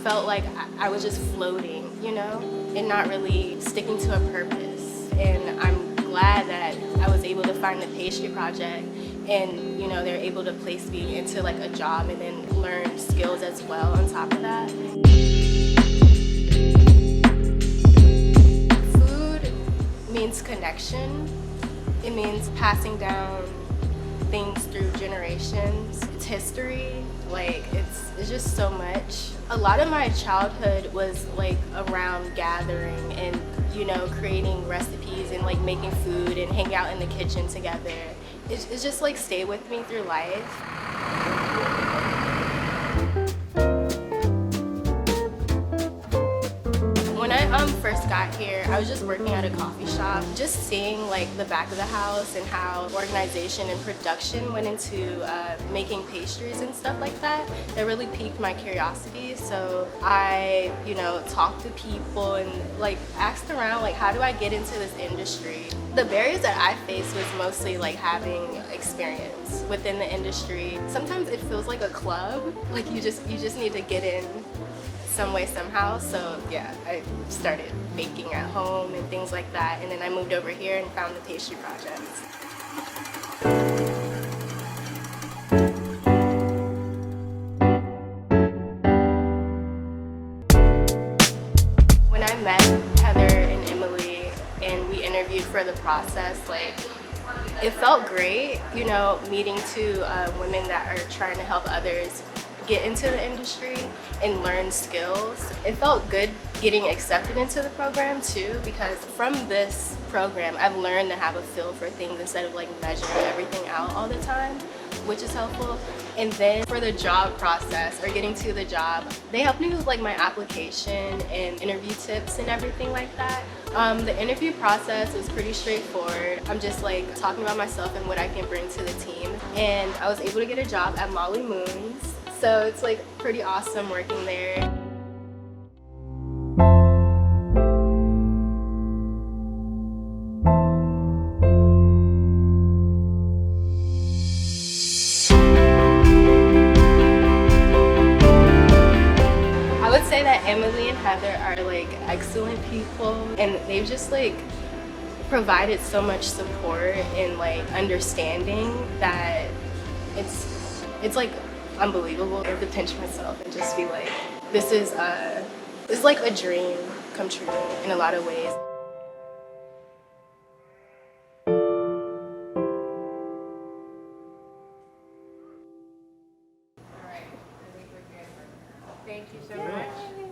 felt like I was just floating, you know, and not really sticking to a purpose. And I'm glad that I was able to find the Pastry Project, and you know, they're able to place me into like a job and then learn skills as well on top of that. Food means connection. It means passing down things through generations. It's history. Like it's just so much. A lot of my childhood was like around gathering and, you know, creating recipes and like making food and hanging out in the kitchen together. It's just like stayed with me through life. When I first got here, I was just working at a coffee shop, just seeing like the back of the house and how organization and production went into making pastries and stuff like that. That really piqued my curiosity. So I, you know, talked to people and like asked around, like, how do I get into this industry? The barriers that I faced was mostly like having experience within the industry. Sometimes it feels like a club, like you just need to get in some way somehow. So yeah, I started baking at home and things like that, and then I moved over here and found the Pastry Project. When I met Heather and Emily and we interviewed for the process, like it felt great, you know, meeting two women that are trying to help others get into the industry and learn skills. It felt good getting accepted into the program too, because from this program I've learned to have a feel for things instead of like measuring everything out all the time, which is helpful. And then for the job process or getting to the job, they helped me with like my application and interview tips and everything like that. The interview process was pretty straightforward. I'm just like talking about myself and what I can bring to the team. And I was able to get a job at Molly Moon's. So it's like pretty awesome working there. I would say that Emily and Heather are like excellent people, and they've just like provided so much support and like understanding that it's like unbelievable. I have to pinch myself and just be like, this is like a dream come true in a lot of ways. All right, I think we're good. Thank you so much.